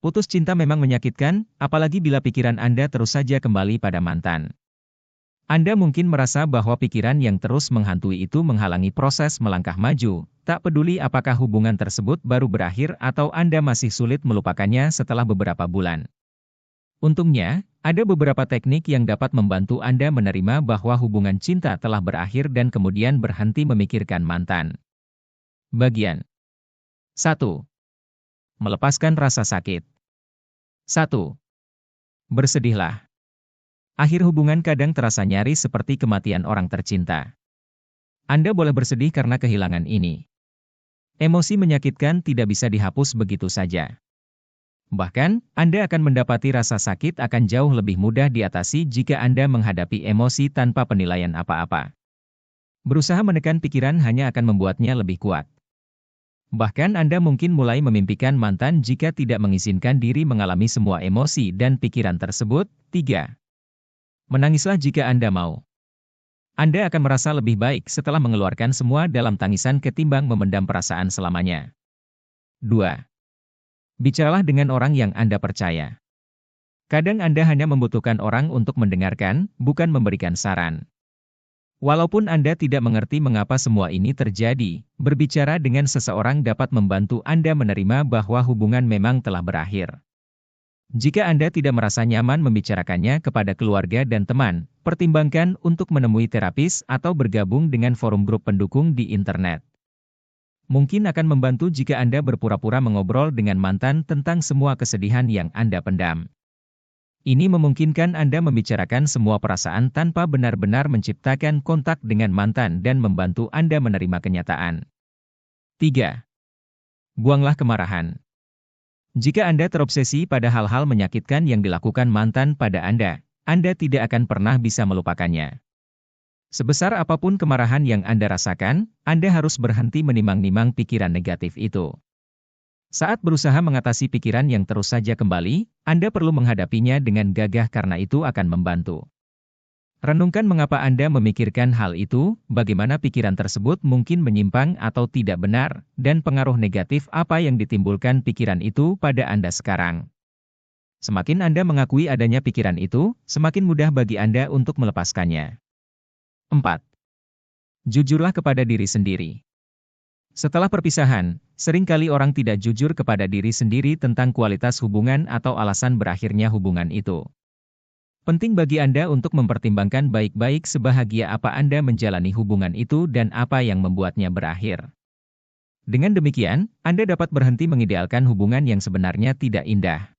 Putus cinta memang menyakitkan, apalagi bila pikiran Anda terus saja kembali pada mantan. Anda mungkin merasa bahwa pikiran yang terus menghantui itu menghalangi proses melangkah maju, tak peduli apakah hubungan tersebut baru berakhir atau Anda masih sulit melupakannya setelah beberapa bulan. Untungnya, ada beberapa teknik yang dapat membantu Anda menerima bahwa hubungan cinta telah berakhir dan kemudian berhenti memikirkan mantan. Bagian 1. Melepaskan rasa sakit. 1. Bersedihlah. Akhir hubungan kadang terasa nyaris seperti kematian orang tercinta. Anda boleh bersedih karena kehilangan ini. Emosi menyakitkan tidak bisa dihapus begitu saja. Bahkan, Anda akan mendapati rasa sakit akan jauh lebih mudah diatasi jika Anda menghadapi emosi tanpa penilaian apa-apa. Berusaha menekan pikiran hanya akan membuatnya lebih kuat. Bahkan Anda mungkin mulai memimpikan mantan jika tidak mengizinkan diri mengalami semua emosi dan pikiran tersebut. 3. Menangislah jika Anda mau. Anda akan merasa lebih baik setelah mengeluarkan semua dalam tangisan ketimbang memendam perasaan selamanya. 2. Bicaralah dengan orang yang Anda percaya. Kadang Anda hanya membutuhkan orang untuk mendengarkan, bukan memberikan saran. Walaupun Anda tidak mengerti mengapa semua ini terjadi, berbicara dengan seseorang dapat membantu Anda menerima bahwa hubungan memang telah berakhir. Jika Anda tidak merasa nyaman membicarakannya kepada keluarga dan teman, pertimbangkan untuk menemui terapis atau bergabung dengan forum grup pendukung di internet. Mungkin akan membantu jika Anda berpura-pura mengobrol dengan mantan tentang semua kesedihan yang Anda pendam. Ini memungkinkan Anda membicarakan semua perasaan tanpa benar-benar menciptakan kontak dengan mantan dan membantu Anda menerima kenyataan. 3. Buanglah kemarahan. Jika Anda terobsesi pada hal-hal menyakitkan yang dilakukan mantan pada Anda tidak akan pernah bisa melupakannya. Sebesar apapun kemarahan yang Anda rasakan, Anda harus berhenti menimang-nimang pikiran negatif itu. Saat berusaha mengatasi pikiran yang terus saja kembali, Anda perlu menghadapinya dengan gagah karena itu akan membantu. Renungkan mengapa Anda memikirkan hal itu, bagaimana pikiran tersebut mungkin menyimpang atau tidak benar, dan pengaruh negatif apa yang ditimbulkan pikiran itu pada Anda sekarang. Semakin Anda mengakui adanya pikiran itu, semakin mudah bagi Anda untuk melepaskannya. 4. Jujurlah kepada diri sendiri. Setelah perpisahan, seringkali orang tidak jujur kepada diri sendiri tentang kualitas hubungan atau alasan berakhirnya hubungan itu. Penting bagi Anda untuk mempertimbangkan baik-baik sebahagia apa Anda menjalani hubungan itu dan apa yang membuatnya berakhir. Dengan demikian, Anda dapat berhenti mengidealkan hubungan yang sebenarnya tidak indah.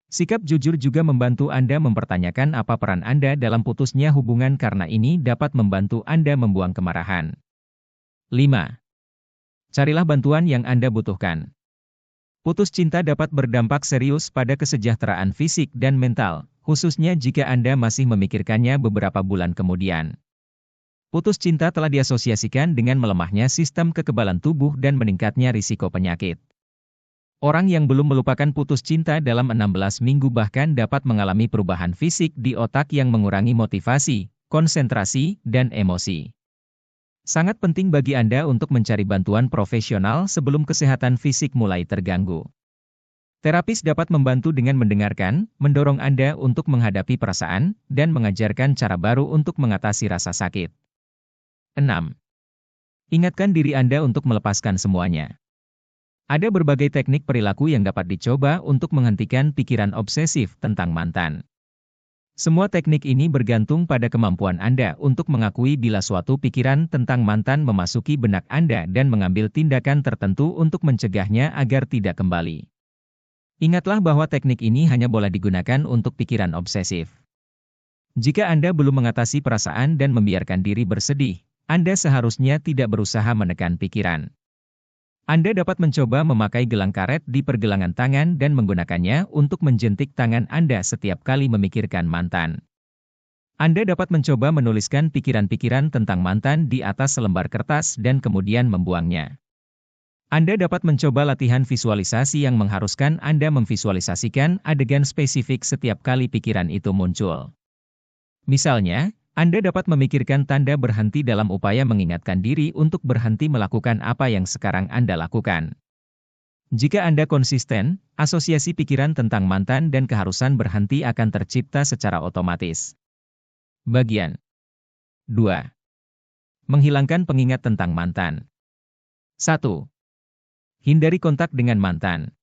Sikap jujur juga membantu Anda mempertanyakan apa peran Anda dalam putusnya hubungan karena ini dapat membantu Anda membuang kemarahan. 5. Carilah bantuan yang Anda butuhkan. Putus cinta dapat berdampak serius pada kesejahteraan fisik dan mental, khususnya jika Anda masih memikirkannya beberapa bulan kemudian. Putus cinta telah diasosiasikan dengan melemahnya sistem kekebalan tubuh dan meningkatnya risiko penyakit. Orang yang belum melupakan putus cinta dalam 16 minggu bahkan dapat mengalami perubahan fisik di otak yang mengurangi motivasi, konsentrasi, dan emosi. Sangat penting bagi Anda untuk mencari bantuan profesional sebelum kesehatan fisik mulai terganggu. Terapis dapat membantu dengan mendengarkan, mendorong Anda untuk menghadapi perasaan, dan mengajarkan cara baru untuk mengatasi rasa sakit. 6. Ingatkan diri Anda untuk melepaskan semuanya. Ada berbagai teknik perilaku yang dapat dicoba untuk menghentikan pikiran obsesif tentang mantan. Semua teknik ini bergantung pada kemampuan Anda untuk mengakui bila suatu pikiran tentang mantan memasuki benak Anda dan mengambil tindakan tertentu untuk mencegahnya agar tidak kembali. Ingatlah bahwa teknik ini hanya boleh digunakan untuk pikiran obsesif. Jika Anda belum mengatasi perasaan dan membiarkan diri bersedih, Anda seharusnya tidak berusaha menekan pikiran. Anda dapat mencoba memakai gelang karet di pergelangan tangan dan menggunakannya untuk menjentik tangan Anda setiap kali memikirkan mantan. Anda dapat mencoba menuliskan pikiran-pikiran tentang mantan di atas selembar kertas dan kemudian membuangnya. Anda dapat mencoba latihan visualisasi yang mengharuskan Anda memvisualisasikan adegan spesifik setiap kali pikiran itu muncul. Misalnya, Anda dapat memikirkan tanda berhenti dalam upaya mengingatkan diri untuk berhenti melakukan apa yang sekarang Anda lakukan. Jika Anda konsisten, asosiasi pikiran tentang mantan dan keharusan berhenti akan tercipta secara otomatis. Bagian 2. Menghilangkan pengingat tentang mantan. 1. Hindari kontak dengan mantan.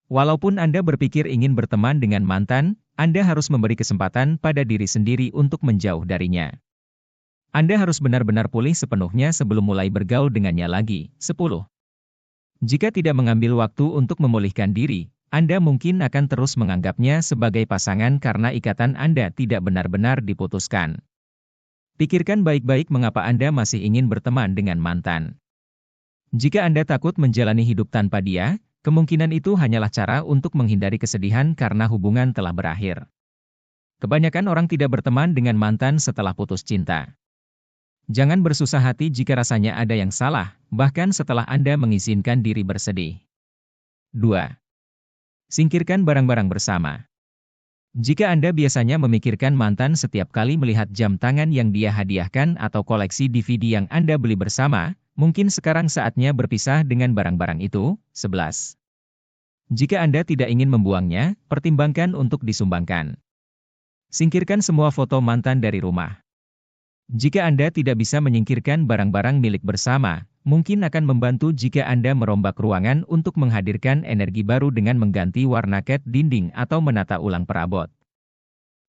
Walaupun Anda berpikir ingin berteman dengan mantan, Anda harus memberi kesempatan pada diri sendiri untuk menjauh darinya. Anda harus benar-benar pulih sepenuhnya sebelum mulai bergaul dengannya lagi. 10. Jika tidak mengambil waktu untuk memulihkan diri, Anda mungkin akan terus menganggapnya sebagai pasangan karena ikatan Anda tidak benar-benar diputuskan. Pikirkan baik-baik mengapa Anda masih ingin berteman dengan mantan. Jika Anda takut menjalani hidup tanpa dia, kemungkinan itu hanyalah cara untuk menghindari kesedihan karena hubungan telah berakhir. Kebanyakan orang tidak berteman dengan mantan setelah putus cinta. Jangan bersusah hati jika rasanya ada yang salah, bahkan setelah Anda mengizinkan diri bersedih. 2. Singkirkan barang-barang bersama. Jika Anda biasanya memikirkan mantan setiap kali melihat jam tangan yang dia hadiahkan atau koleksi DVD yang Anda beli bersama, mungkin sekarang saatnya berpisah dengan barang-barang itu. 11. Jika Anda tidak ingin membuangnya, pertimbangkan untuk disumbangkan. Singkirkan semua foto mantan dari rumah. Jika Anda tidak bisa menyingkirkan barang-barang milik bersama, mungkin akan membantu jika Anda merombak ruangan untuk menghadirkan energi baru dengan mengganti warna cat dinding atau menata ulang perabot.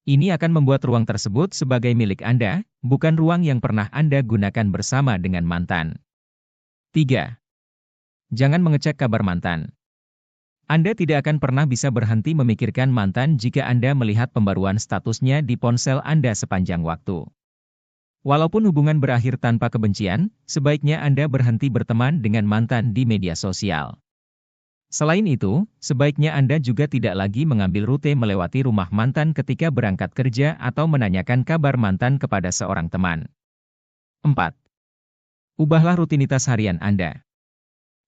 Ini akan membuat ruang tersebut sebagai milik Anda, bukan ruang yang pernah Anda gunakan bersama dengan mantan. 3. Jangan mengecek kabar mantan. Anda tidak akan pernah bisa berhenti memikirkan mantan jika Anda melihat pembaruan statusnya di ponsel Anda sepanjang waktu. Walaupun hubungan berakhir tanpa kebencian, sebaiknya Anda berhenti berteman dengan mantan di media sosial. Selain itu, sebaiknya Anda juga tidak lagi mengambil rute melewati rumah mantan ketika berangkat kerja atau menanyakan kabar mantan kepada seorang teman. 4. Ubahlah rutinitas harian Anda.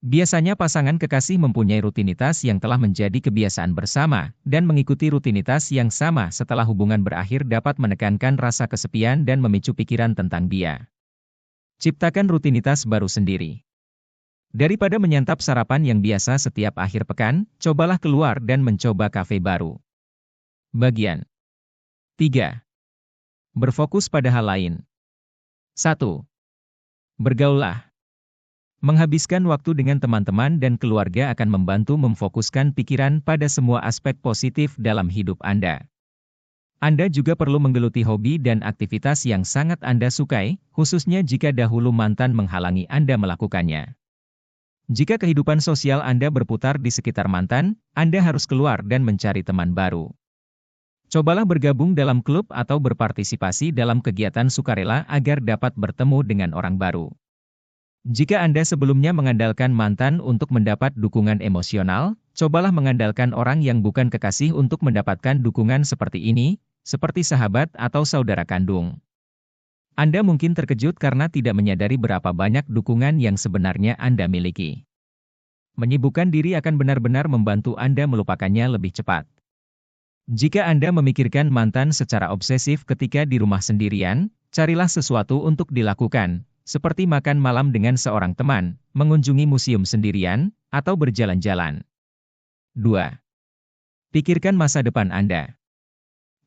Biasanya pasangan kekasih mempunyai rutinitas yang telah menjadi kebiasaan bersama, dan mengikuti rutinitas yang sama setelah hubungan berakhir dapat menekankan rasa kesepian dan memicu pikiran tentang dia. Ciptakan rutinitas baru sendiri. Daripada menyantap sarapan yang biasa setiap akhir pekan, cobalah keluar dan mencoba kafe baru. Bagian 3. Berfokus pada hal lain. 1. Bergaullah. Menghabiskan waktu dengan teman-teman dan keluarga akan membantu memfokuskan pikiran pada semua aspek positif dalam hidup Anda. Anda juga perlu menggeluti hobi dan aktivitas yang sangat Anda sukai, khususnya jika dahulu mantan menghalangi Anda melakukannya. Jika kehidupan sosial Anda berputar di sekitar mantan, Anda harus keluar dan mencari teman baru. Cobalah bergabung dalam klub atau berpartisipasi dalam kegiatan sukarela agar dapat bertemu dengan orang baru. Jika Anda sebelumnya mengandalkan mantan untuk mendapat dukungan emosional, cobalah mengandalkan orang yang bukan kekasih untuk mendapatkan dukungan seperti ini, seperti sahabat atau saudara kandung. Anda mungkin terkejut karena tidak menyadari berapa banyak dukungan yang sebenarnya Anda miliki. Menyibukkan diri akan benar-benar membantu Anda melupakannya lebih cepat. Jika Anda memikirkan mantan secara obsesif ketika di rumah sendirian, carilah sesuatu untuk dilakukan, seperti makan malam dengan seorang teman, mengunjungi museum sendirian, atau berjalan-jalan. 2. Pikirkan masa depan Anda.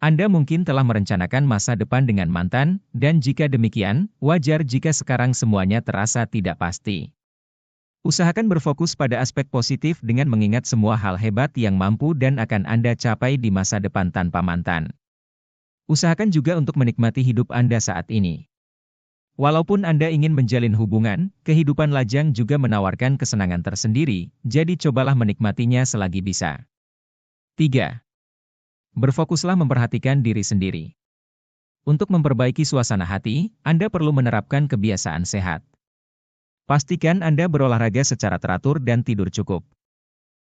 Anda mungkin telah merencanakan masa depan dengan mantan, dan jika demikian, wajar jika sekarang semuanya terasa tidak pasti. Usahakan berfokus pada aspek positif dengan mengingat semua hal hebat yang mampu dan akan Anda capai di masa depan tanpa mantan. Usahakan juga untuk menikmati hidup Anda saat ini. Walaupun Anda ingin menjalin hubungan, kehidupan lajang juga menawarkan kesenangan tersendiri, jadi cobalah menikmatinya selagi bisa. 3. Berfokuslah memperhatikan diri sendiri. Untuk memperbaiki suasana hati, Anda perlu menerapkan kebiasaan sehat. Pastikan Anda berolahraga secara teratur dan tidur cukup.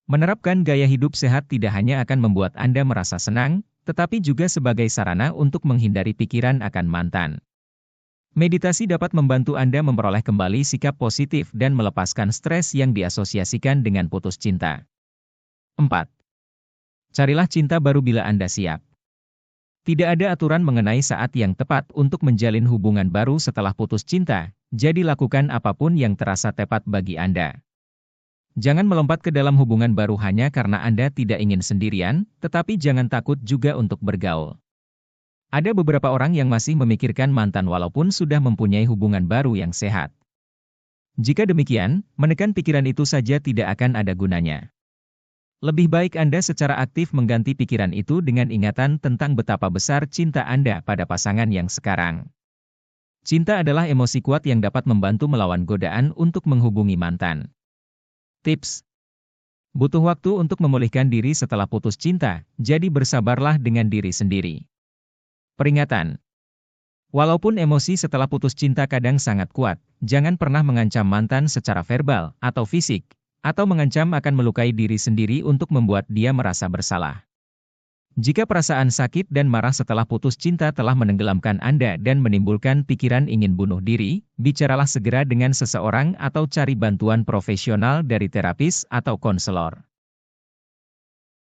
Menerapkan gaya hidup sehat tidak hanya akan membuat Anda merasa senang, tetapi juga sebagai sarana untuk menghindari pikiran akan mantan. Meditasi dapat membantu Anda memperoleh kembali sikap positif dan melepaskan stres yang diasosiasikan dengan putus cinta. 4. Carilah cinta baru bila Anda siap. Tidak ada aturan mengenai saat yang tepat untuk menjalin hubungan baru setelah putus cinta, jadi lakukan apapun yang terasa tepat bagi Anda. Jangan melompat ke dalam hubungan baru hanya karena Anda tidak ingin sendirian, tetapi jangan takut juga untuk bergaul. Ada beberapa orang yang masih memikirkan mantan walaupun sudah mempunyai hubungan baru yang sehat. Jika demikian, menekan pikiran itu saja tidak akan ada gunanya. Lebih baik Anda secara aktif mengganti pikiran itu dengan ingatan tentang betapa besar cinta Anda pada pasangan yang sekarang. Cinta adalah emosi kuat yang dapat membantu melawan godaan untuk menghubungi mantan. Tips: butuh waktu untuk memulihkan diri setelah putus cinta, jadi bersabarlah dengan diri sendiri. Peringatan: walaupun emosi setelah putus cinta kadang sangat kuat, jangan pernah mengancam mantan secara verbal atau fisik, atau mengancam akan melukai diri sendiri untuk membuat dia merasa bersalah. Jika perasaan sakit dan marah setelah putus cinta telah menenggelamkan Anda dan menimbulkan pikiran ingin bunuh diri, bicaralah segera dengan seseorang atau cari bantuan profesional dari terapis atau konselor.